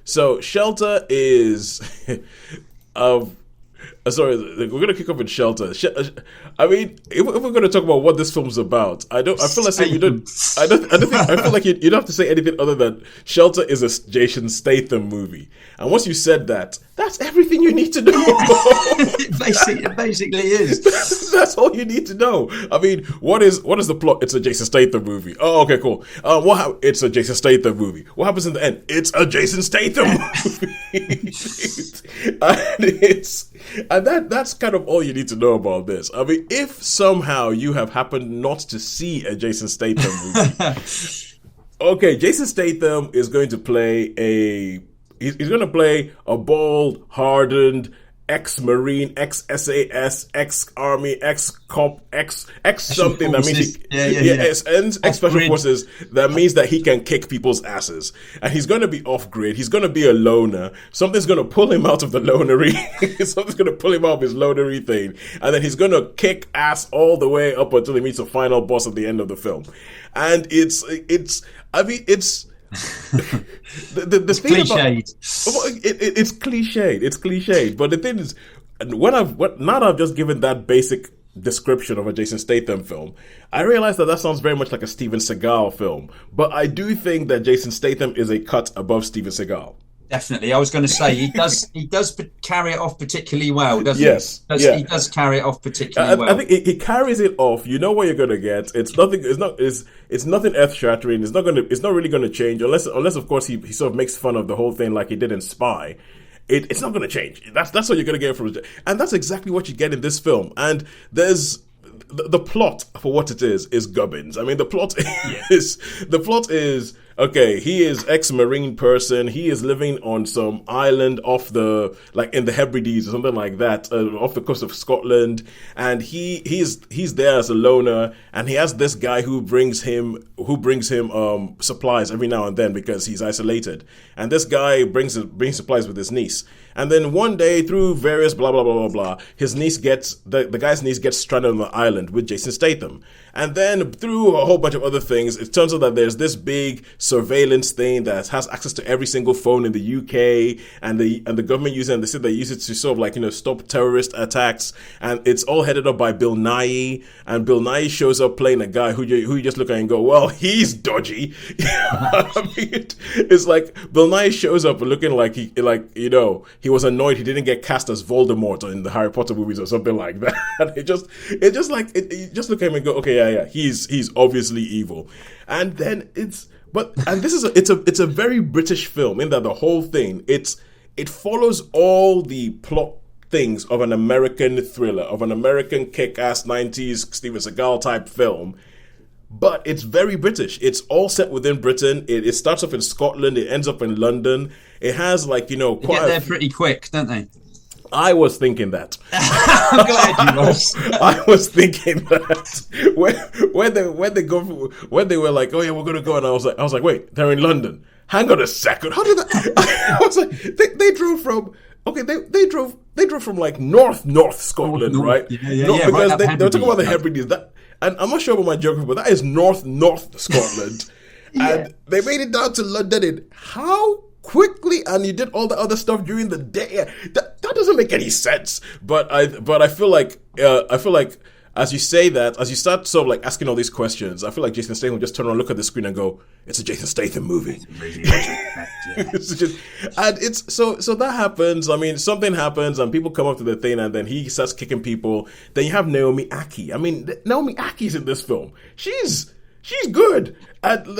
So Shelter is, sorry, we're gonna kick off with Shelter. I mean, if we're gonna talk about what this film's about, I feel like we don't. I feel like you don't have to say anything other than Shelter is a Jason Statham movie. And once you said that, that's everything you need to know. It basically is. That's all you need to know. I mean, what is the plot? It's a Jason Statham movie. Oh, okay, cool. It's a Jason Statham movie. What happens in the end? It's a Jason Statham movie. And that's kind of all you need to know about this. I mean, if somehow you have happened not to see a Jason Statham movie, okay, Jason Statham is going to play he's going to play a bald, hardened, ex-Marine, ex-SAS, ex-Army, ex-cop, ex-something. That means ex-Special Forces. That means that he can kick people's asses. And he's going to be off-grid. He's going to be a loner. Something's going to pull him out of the lonery. Something's going to pull him out of his lonery thing. And then he's going to kick ass all the way up until he meets the final boss at the end of the film. And it's the thing cliched. It's cliched. It's cliched. But the thing is, now that I've just given that basic description of a Jason Statham film, I realize that sounds very much like a Steven Seagal film. But I do think that Jason Statham is a cut above Steven Seagal. Definitely, I was going to say he does carry it off particularly well, doesn't he? He does carry it off particularly well. I think he carries it off. You know what you're going to get. It's nothing earth shattering. It's not really going to change unless of course he sort of makes fun of the whole thing like he did in Spy. It's not going to change. That's what you're going to get from it, and that's exactly what you get in this film. And there's the plot for what it is gubbins. I mean, the plot is okay, he is ex-Marine person. He is living on some island off in the Hebrides or something like that, off the coast of Scotland. And he's there as a loner, and he has this guy who brings him supplies every now and then because he's isolated. And this guy brings supplies with his niece. And then one day, through various blah blah blah blah blah, his niece the guy's niece gets stranded on the island with Jason Statham. And then through a whole bunch of other things, it turns out that there's this big surveillance thing that has access to every single phone in the UK, and the government use it, and they said they use it to sort of stop terrorist attacks. And it's all headed up by Bill Nighy, and Bill Nighy shows up playing a guy who you just look at and go, well, he's dodgy. I mean, it's like Bill Nighy shows up looking like he was annoyed he didn't get cast as Voldemort in the Harry Potter movies or something like that. And you just look at him and go, okay, yeah, he's obviously evil. And then it's a very British film in that the whole thing it follows all the plot things of an American thriller, of an American kick-ass 90s Steven Seagal type film. But it's very British. It's all set within Britain. It starts off in Scotland. It ends up in London. It has they get there pretty quick, don't they? I was thinking that. I'm glad you was. I was thinking that when they were like, oh yeah, we're gonna go, and I was like, wait, they're in London. Hang on a second. How did that? I was like, they drove from. Okay, they drove from like North Scotland, right? Yeah. Because they were talking about the Hebrides. And I'm not sure about my geography, but that is North Scotland. Yeah. And they made it down to London in how quickly? And you did all the other stuff during the day. That doesn't make any sense. But I feel like as you say that, as you start sort of like asking all these questions, I feel like Jason Statham will just turn around, look at the screen, and go, "It's a Jason Statham movie." So that happens. I mean, something happens, and people come up to the thing, and then he starts kicking people. Then you have Naomi Ackie. I mean, Naomi Ackie's in this film. She's good.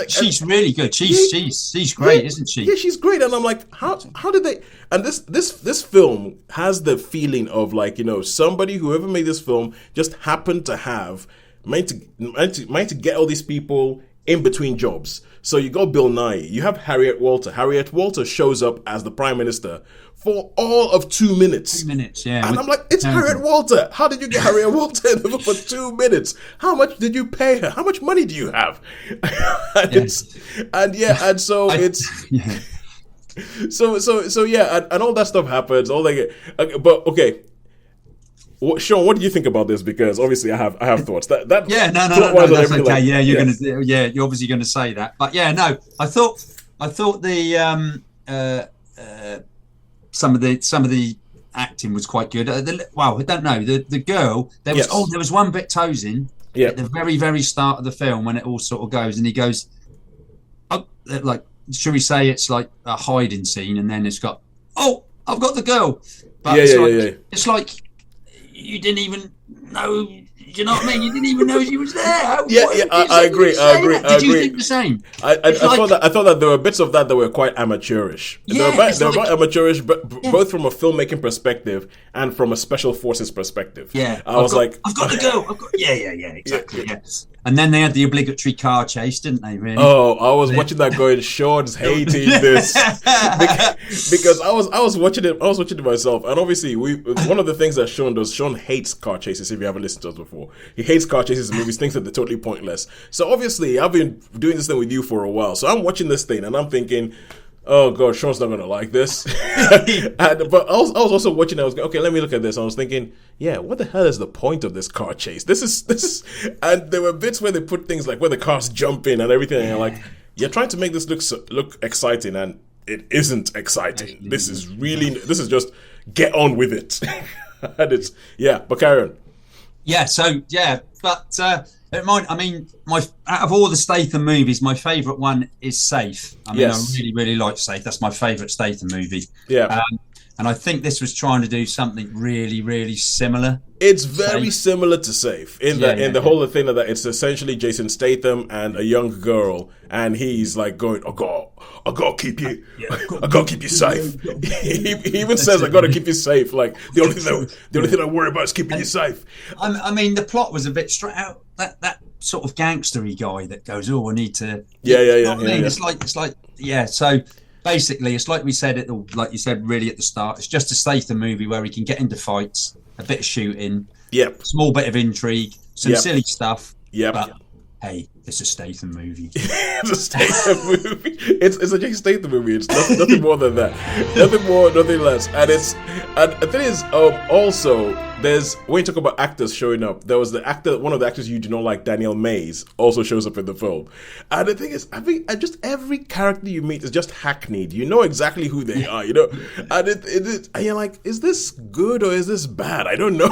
She's really good. She's great, isn't she? Yeah, she's great. And I'm like, how did they? And this film has the feeling of like, somebody, whoever made this film, just happened to have meant to get all these people in between jobs. So you got Bill Nighy, you have Harriet Walter. Harriet Walter shows up as the Prime Minister for all of 2 minutes. 2 minutes, yeah. And I'm like, it's Harriet Walter. How did you get Harriet Walter in the film for 2 minutes? How much did you pay her? How much money do you have? And all that stuff happens. Sean, what do you think about this? Because obviously I have thoughts. That's okay. Yeah, you're obviously going to say that. But yeah, no, I thought the some of the acting was quite good. Well, I don't know. The girl, there was one bit Tosin at the very, very start of the film when it all sort of goes, and he goes, oh, like, should we say it's like a hiding scene, and then it's got, oh, I've got the girl. But it's like you didn't even know. You know what I mean? You didn't even know she was there. I agree. Did you think the same? I thought that there were bits of that were quite amateurish. They were amateurish, but both from a filmmaking perspective and from a special forces perspective. Yeah, I've got the girl. Exactly. Yeah. And then they had the obligatory car chase, didn't they? Really? Oh, I was watching that going, Sean's hating this because I was watching it. I was watching it myself, and obviously, one of the things that Sean does. Sean hates car chases. If you haven't listened to us before, he hates car chases in movies. Thinks that they're totally pointless. So obviously, I've been doing this thing with you for a while. So I'm watching this thing, and I'm thinking, oh god, Sean's not gonna like this. But I was also watching. I was going, okay, let me look at this. I was thinking, yeah, what the hell is the point of this car chase? This is, and there were bits where they put things like where the cars jump in and everything, and you're like, you're trying to make this look exciting, and it isn't exciting. This is just get on with it. And it's but carry on. But I mean, out of all the Statham movies, my favourite one is Safe. I mean, I really, really like Safe. That's my favourite Statham movie. Yeah. And I think this was trying to do something really, really similar. It's very similar to Safe in the whole thing that it's essentially Jason Statham and a young girl, and he's like going, I gotta keep you, I gotta keep you safe. He even says, I gotta keep you safe. Like the only thing I worry about is keeping you safe. I mean, the plot was a bit straight out. That sort of gangstery guy that goes, oh, I need to. It's like. So basically, it's like we said like you said, really at the start. It's just a Statham movie where he can get into fights, a bit of shooting, small bit of intrigue, some silly stuff. But hey, it's a Statham movie. It's a Statham movie. It's a Jason Statham movie. It's nothing more than that. Nothing more, nothing less. And the thing is, also, there's when you talk about actors showing up, there was one of the actors you do not like, Daniel Mays, also shows up in the film. And the thing is, I think just every character you meet is just hackneyed. You know exactly who they are, you know. And and you're like, is this good or is this bad? I don't know.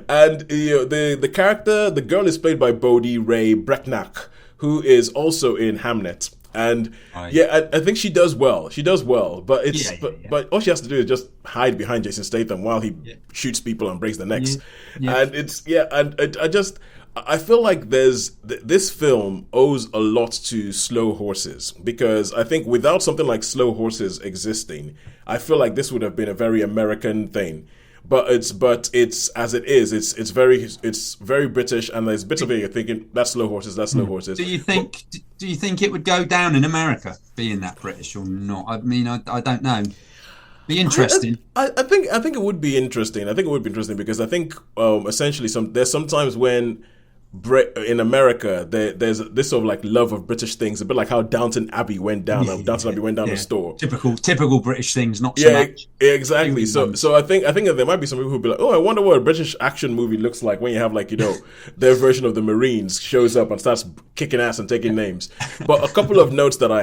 The character, the girl is played by Bodhi Ray Brecknack, who is also in Hamnet. And I think she does well. But but all she has to do is just hide behind Jason Statham while he shoots people and breaks their necks. And I feel like this film owes a lot to Slow Horses, because I think without something like Slow Horses existing, I feel like this would have been a very American thing. But it's as it is. It's very British, and there's bits of it you're thinking that's Slow Horses. Do you think it would go down in America being that British or not? I mean, I don't know. Be interesting. I think it would be interesting. Because I think essentially there's sometimes when in America there's this sort of like love of British things, a bit like how Downton Abbey went down. Downton Abbey went down the store. Typical British things, not so much. Exactly. So I think that there might be some people who'd be like, oh, I wonder what a British action movie looks like when you have like, you know, their version of the Marines shows up and starts kicking ass and taking names. But a couple of notes that I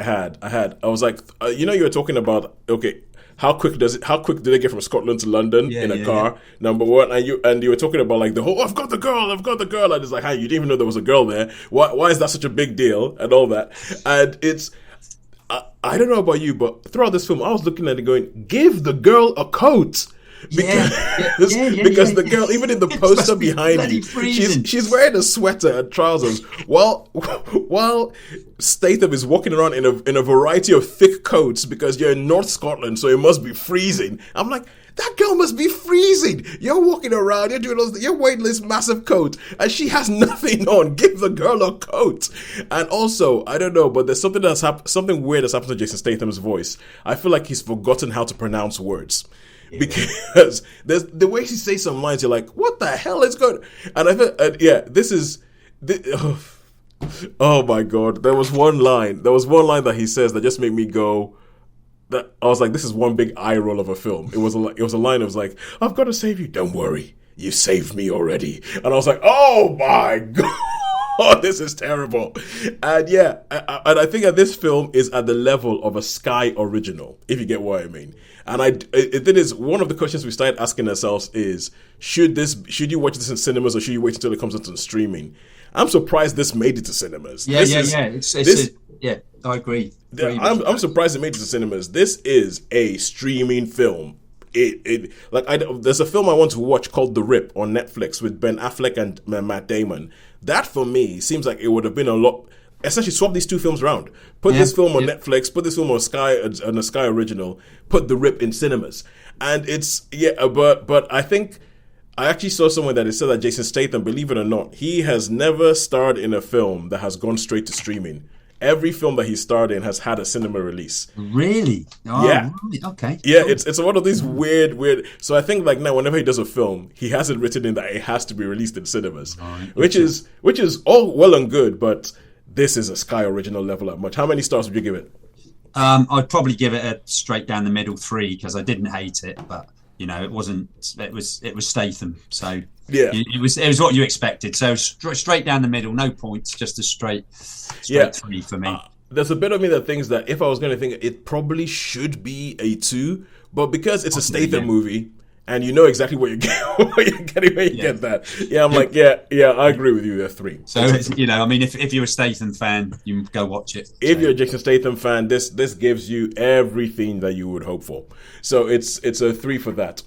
was like, you were talking about, okay, how quick do they get from Scotland to London in a car? Number one, and you were talking about like the whole I've got the girl, and it's like, hey, you didn't even know there was a girl there. Why is that such a big deal and all that? And it's I don't know about you, but throughout this film, I was looking at it going, give the girl a coat. Because the girl, even in the poster behind you, she's wearing a sweater and trousers while Statham is walking around in a variety of thick coats because you're in North Scotland, so it must be freezing. I'm like, that girl must be freezing. You're walking around, you're wearing this massive coat, and she has nothing on. Give the girl a coat. And also, I don't know, but there's something weird that's happened to Jason Statham's voice. I feel like he's forgotten how to pronounce words. Because there's the way he says some lines, you're like, what the hell is going? And I feel, oh my god, there was one line that he says that just made me go. That I was like, this is one big eye roll of a film. It was a line that was like, I've got to save you. Don't worry, you saved me already. And I was like, oh my god. oh, this is terrible. And yeah, and I think that this film is at the level of a Sky original, if you get what I mean. And it is one of the questions we started asking ourselves is, should you watch this in cinemas or should you wait until it comes into the streaming? I'm surprised this made it to cinemas. Yeah. I agree. I'm surprised it made it to cinemas. This is a streaming film. There's a film I want to watch called The Rip on Netflix with Ben Affleck and Matt Damon. That for me seems like it would have been a lot. Essentially, swap these two films around. Put this film on Netflix. Put this film on a Sky original. Put The Rip in cinemas. And but I think I actually saw somewhere that it said that Jason Statham, believe it or not, he has never starred in a film that has gone straight to streaming. Every film that he starred in has had a cinema release. Really? Oh, yeah. Right. Okay. Yeah, cool. It's one of these weird. So I think like now, whenever he does a film, he has it written in that it has to be released in cinemas, which is all well and good, but this is a Sky original level at much. How many stars would you give it? I'd probably give it a straight down the middle 3 because I didn't hate it, but it wasn't. It was Statham, so yeah, it was what you expected. So straight down the middle, no points, just a straight 3 for me. There's a bit of me that thinks that if I was going to think, it probably should be a 2, but because it's a Statham movie. And you know exactly what you're getting when you get that. Yeah, I'm like, I agree with you. They're 3. So, if you're a Statham fan, you go watch it. If you're a Jason Statham fan, this gives you everything that you would hope for. So it's a 3 for that.